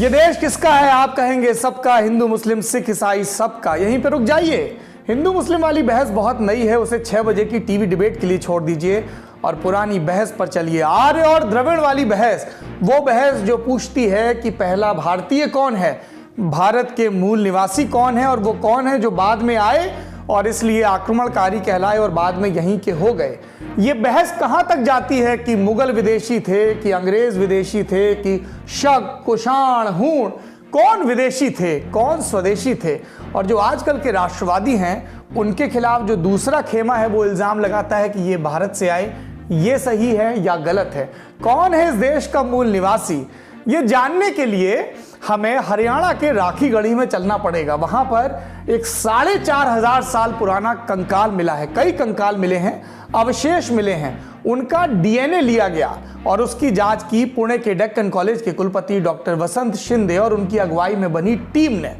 ये देश किसका है आप कहेंगे सबका, हिंदू मुस्लिम सिख ईसाई सबका। यहीं पे रुक जाइए। हिंदू मुस्लिम वाली बहस बहुत नई है, उसे 6 बजे की टीवी डिबेट के लिए छोड़ दीजिए और पुरानी बहस पर चलिए। आर्य और द्रविड़ वाली बहस, वो बहस जो पूछती है कि पहला भारतीय कौन है, भारत के मूल निवासी कौन है और वो कौन है जो बाद में आए और इसलिए आक्रमणकारी कहलाए और बाद में यहीं के हो गए। ये बहस कहां तक जाती है कि मुगल विदेशी थे कि अंग्रेज विदेशी थे कि शक कुषाण हूण, कौन विदेशी थे कौन स्वदेशी थे। और जो आजकल के राष्ट्रवादी हैं उनके खिलाफ जो दूसरा खेमा है वो इल्जाम लगाता है कि ये भारत से आए, ये सही है या गलत है। कौन है इस देश का मूल निवासी, ये जानने के लिए हमें हरियाणा के राखीगढ़ी में चलना पड़ेगा। वहां पर एक 4500 साल पुराना कंकाल मिला है, कई कंकाल मिले हैं, अवशेष मिले हैं, उनका डीएनए लिया गया और उसकी जांच की पुणे के डेक्कन कॉलेज के कुलपति डॉक्टर वसंत शिंदे और उनकी अगुवाई में बनी टीम ने।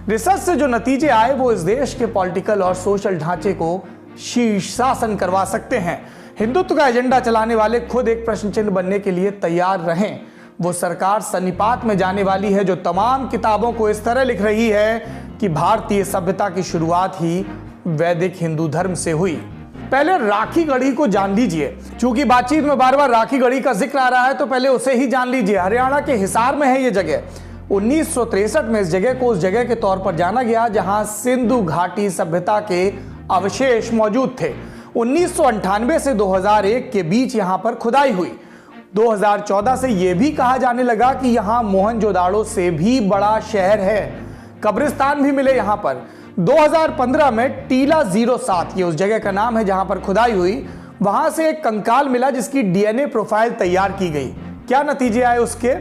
रिसर्च से जो नतीजे आए वो इस देश के पॉलिटिकल और सोशल ढांचे को शीर्षासन करवा सकते हैं। हिंदुत्व का एजेंडा चलाने वाले खुद एक प्रश्न चिन्ह बनने के लिए तैयार रहें। वो सरकार सन्निपात में जाने वाली है जो तमाम किताबों को इस तरह लिख रही है कि भारतीय सभ्यता की शुरुआत ही वैदिक हिंदू धर्म से हुई। पहले राखीगढ़ी को जान लीजिए, क्योंकि बातचीत में बार बार राखीगढ़ी का जिक्र आ रहा है तो पहले उसे ही जान लीजिए। हरियाणा के हिसार में है ये जगह। 1963 में इस जगह को उस जगह के तौर पर जाना गया जहां सिंधु घाटी सभ्यता के अवशेष मौजूद थे। 1998 से 2001 के बीच यहां पर खुदाई हुई। 2014 से यह भी कहा जाने लगा कि यहां मोहनजोदाड़ो से भी बड़ा शहर है, कब्रिस्तान भी मिले यहां पर। 2015 में टीला 07, ये उस जगह का नाम है जहां पर खुदाई हुई, वहां से एक कंकाल मिला जिसकी डीएनए प्रोफाइल तैयार की गई। क्या नतीजे आए उसके?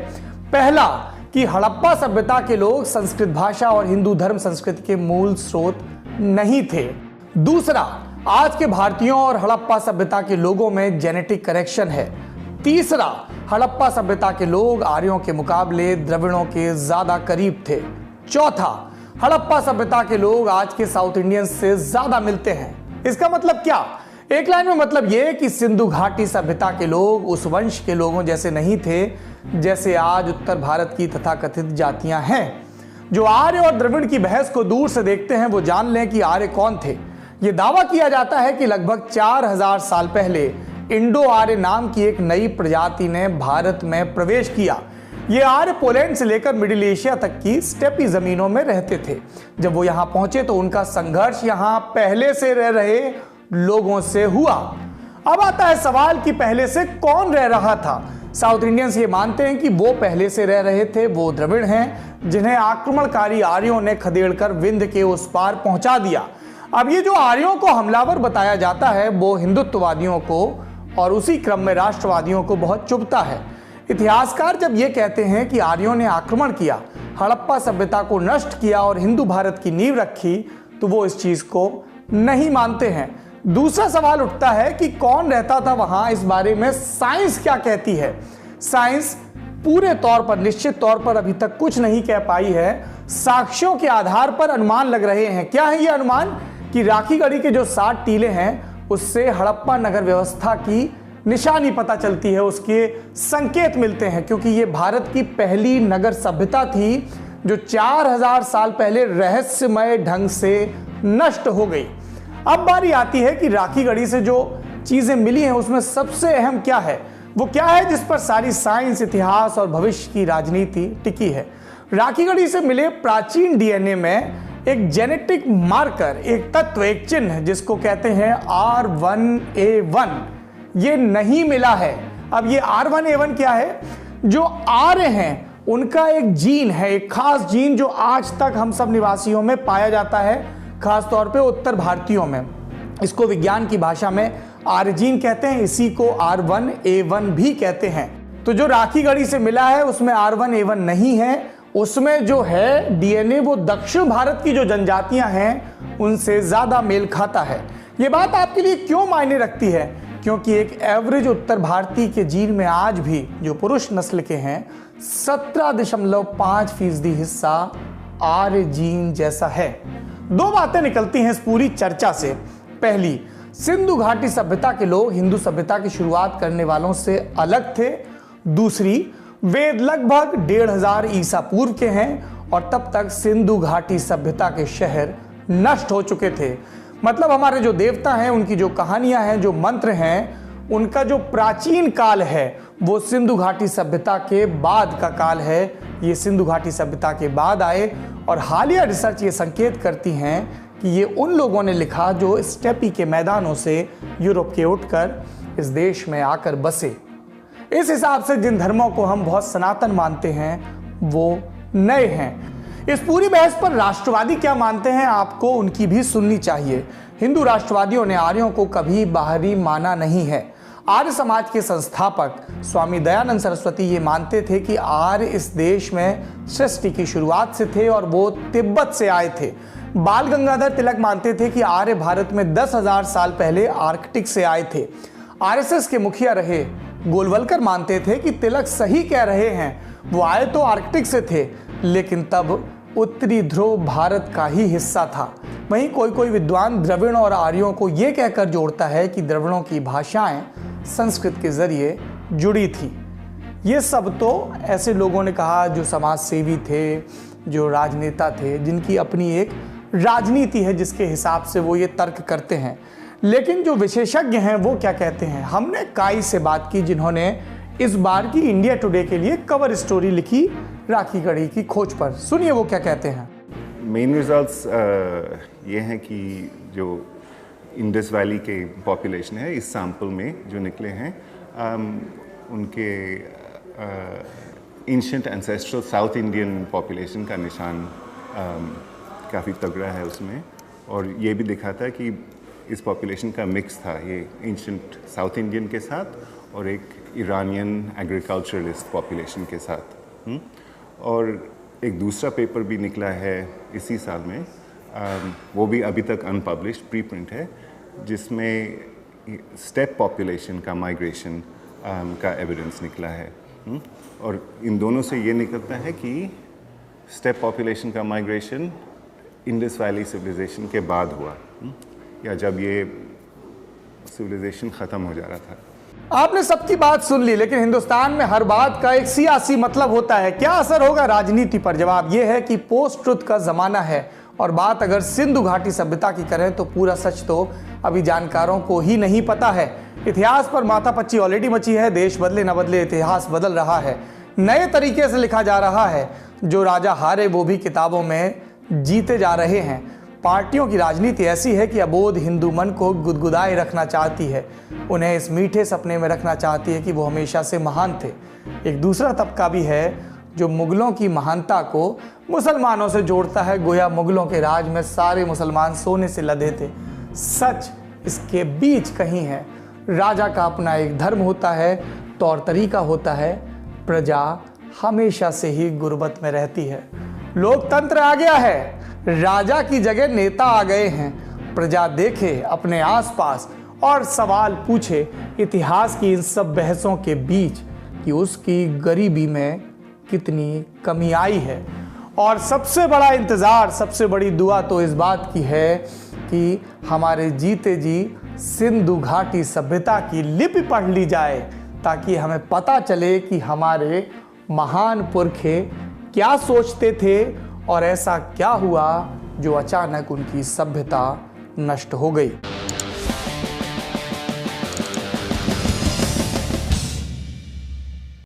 पहला कि हड़प्पा सभ्यता के लोग संस्कृत भाषा और हिंदू धर्म संस्कृति के मूल स्रोत नहीं थे। दूसरा, आज के भारतीयों और हड़प्पा सभ्यता के लोगों में जेनेटिक करेक्शन है। तीसरा, हड़प्पा सभ्यता के लोग आर्यों के मुकाबले द्रविड़ों के ज्यादा करीब थे। चौथा, हड़प्पा सभ्यता के लोग आज के साउथ इंडियंस से ज्यादा मिलते हैं। इसका मतलब क्या? एक लाइन में मतलब यह कि सिंधु घाटी सभ्यता के लोग उस वंश के लोगों जैसे नहीं थे जैसे आज उत्तर भारत की तथाकथित जातियां हैं। जो आर्य और द्रविड़ की बहस को दूर से देखते हैं वो जान लें कि आर्य कौन थे। यह दावा किया जाता है कि लगभग 4000 साल पहले इंडो आर्य नाम की एक नई प्रजाति ने भारत में प्रवेश किया। ये आर्य पोलैंड से लेकर मिडिल एशिया तक की स्टेपी जमीनों में रहते थे। जब वो यहाँ पहुंचे तो उनका संघर्ष यहाँ पहले से रह रहे लोगों से हुआ। अब आता है सवाल कि पहले से कौन रह रहा था। साउथ इंडियंस ये मानते हैं कि वो पहले से रह रहे थे वो द्रविड़ हैं जिन्हें आक्रमणकारी आर्यों ने खदेड़कर विंध्य के उस पार पहुंचा दिया। अब ये जो आर्यों को हमलावर बताया जाता है वो हिंदुत्ववादियों को और उसी क्रम में राष्ट्रवादियों को बहुत चुभता है। इतिहासकार जब ये कहते हैं कि आर्यों ने आक्रमण किया, हड़प्पा सभ्यता को नष्ट किया और हिंदू भारत की नींव रखी, तो वो इस चीज को नहीं मानते हैं। दूसरा सवाल उठता है कि कौन रहता था वहां, इस बारे में साइंस क्या कहती है। साइंस पूरे तौर पर निश्चित तौर पर अभी तक कुछ नहीं कह पाई है। साक्ष्यों के आधार पर अनुमान लग रहे हैं। क्या है ये अनुमान? कि राखीगढ़ी के जो 7 टीले हैं उससे हड़प्पा नगर व्यवस्था की निशानी पता चलती है, उसके संकेत मिलते हैं, क्योंकि ये भारत की पहली नगर सभ्यता थी जो 4000 साल पहले रहस्यमय ढंग से नष्ट हो गई। अब बारी आती है कि राखीगढ़ी से जो चीजें मिली हैं उसमें सबसे अहम क्या है, वो क्या है जिस पर सारी साइंस, इतिहास और भविष्य की राजनीति टिकी है। राखीगढ़ी से मिले प्राचीन डीएनए में एक जेनेटिक मार्कर, एक तत्व, एक चिन्ह जिसको कहते हैं R1A1, ये नहीं मिला है। अब ये R1A1 क्या है? जो आर्य हैं उनका एक जीन है, एक खास जीन जो आज तक हम सब निवासियों में पाया जाता है, खास तौर पे उत्तर भारतीयों में। इसको विज्ञान की भाषा में आर्य जीन कहते हैं, इसी को R1A1 भी कहते हैं। तो जो राखीगढ़ी से मिला है उसमें R1A1 नहीं है, उसमें जो है डीएनए वो दक्षिण भारत की जो जनजातियां हैं उनसे ज्यादा मेल खाता है। ये बात आपके लिए क्यों मायने रखती है? क्योंकि एक एवरेज उत्तर भारतीय के जीन में आज भी जो पुरुष नस्ल के हैं 17.5% हिस्सा आर्य जीन जैसा है। 2 बातें निकलती हैं इस पूरी चर्चा से। पहली, सिंधु घाटी सभ्यता के लोग हिंदू सभ्यता की शुरुआत करने वालों से अलग थे। दूसरी, वेद लगभग 1500 ईसा पूर्व के हैं और तब तक सिंधु घाटी सभ्यता के शहर नष्ट हो चुके थे। मतलब हमारे जो देवता हैं, उनकी जो कहानियां हैं, जो मंत्र हैं, उनका जो प्राचीन काल है वो सिंधु घाटी सभ्यता के बाद का काल है। ये सिंधु घाटी सभ्यता के बाद आए और हालिया रिसर्च ये संकेत करती हैं कि ये उन लोगों ने लिखा जो स्टेपी के मैदानों से यूरोप के उठकर इस देश में आकर बसे। इस हिसाब से जिन धर्मों को हम बहुत सनातन मानते हैं वो नए हैं। इस पूरी बहस पर राष्ट्रवादी क्या मानते हैं, आपको उनकी भी सुननी चाहिए। हिंदू राष्ट्रवादियों ने आर्यों को कभी बाहरी माना नहीं है। आर्य समाज के संस्थापक स्वामी दयानंद सरस्वती ये मानते थे कि आर्य इस देश में सृष्टि की शुरुआत से थे और वो तिब्बत से आए थे। बाल गंगाधर तिलक मानते थे कि आर्य भारत में 10,000 साल पहले आर्कटिक से आए थे। आरएसएस के मुखिया रहे गोलवलकर मानते थे कि तिलक सही कह रहे हैं, वो आए तो आर्कटिक से थे लेकिन तब उत्तरी ध्रुव भारत का ही हिस्सा था। वहीं कोई विद्वान द्रविड़ और आर्यों को यह कहकर जोड़ता है कि द्रविड़ों की भाषाएं संस्कृत के जरिए जुड़ी थी। ये सब तो ऐसे लोगों ने कहा जो समाज सेवी थे, जो राजनेता थे, जिनकी अपनी एक राजनीति है जिसके हिसाब से वो ये तर्क करते हैं। लेकिन जो विशेषज्ञ हैं वो क्या कहते हैं, हमने काई से बात की जिन्होंने इस बार की इंडिया टुडे के लिए कवर स्टोरी लिखी राखी गढ़ी की खोज पर। सुनिए वो क्या कहते हैं। मेन रिजल्ट्स ये हैं कि जो इंडस वैली के पॉपुलेशन है इस सैंपल में जो निकले हैं, उनके ancient ancestral south Indian population का निशान काफ़ी तगड़ा है उसमें। और ये भी दिखाता है कि इस पॉपुलेशन का मिक्स था, ये एंशिएंट साउथ इंडियन के साथ और एक ईरानियन एग्रीकल्चरलिस्ट पॉपुलेशन के साथ। और एक दूसरा पेपर भी निकला है इसी साल में, वो भी अभी तक अनपब्लिश्ड प्री प्रिंट है, जिसमें स्टेप पॉपुलेशन का माइग्रेशन का एविडेंस निकला है। और इन दोनों से ये निकलता है कि स्टेप पॉपुलेशन का माइग्रेशन इंडस वैली सिविलाइजेशन के बाद हुआ, या जब ये सिविलाइजेशन ख़त्म हो जा रहा था। आपने सबकी बात सुन ली, लेकिन हिंदुस्तान में हर बात का एक सियासी मतलब होता है। क्या असर होगा राजनीति पर? जवाब यह है कि पोस्ट ट्रुथ का जमाना है। और बात अगर सिंधु घाटी सभ्यता की करें तो पूरा सच तो अभी जानकारों को ही नहीं पता है। इतिहास पर माथापच्ची ऑलरेडी मची है। देश बदले न बदले इतिहास बदल रहा है, नए तरीके से लिखा जा रहा है। जो राजा हारे वो भी किताबों में जीते जा रहे हैं। पार्टियों की राजनीति ऐसी है कि अबोध हिंदू मन को गुदगुदाए रखना चाहती है, उन्हें इस मीठे सपने में रखना चाहती है कि वो हमेशा से महान थे। एक दूसरा तबका भी है जो मुगलों की महानता को मुसलमानों से जोड़ता है, गोया मुगलों के राज में सारे मुसलमान सोने से लदे थे। सच इसके बीच कहीं है। राजा का अपना एक धर्म होता है, तौर तरीका होता है, प्रजा हमेशा से ही गुर्बत में रहती है। लोकतंत्र आ गया है, राजा की जगह नेता आ गए हैं। प्रजा देखे अपने आसपास और सवाल पूछे इतिहास की इन सब बहसों के बीच कि उसकी गरीबी में कितनी कमी आई है। और सबसे बड़ा इंतज़ार, सबसे बड़ी दुआ तो इस बात की है कि हमारे जीते जी सिंधु घाटी सभ्यता की लिपि पढ़ ली जाए, ताकि हमें पता चले कि हमारे महान पुरखे क्या सोचते थे और ऐसा क्या हुआ जो अचानक उनकी सभ्यता नष्ट हो गई।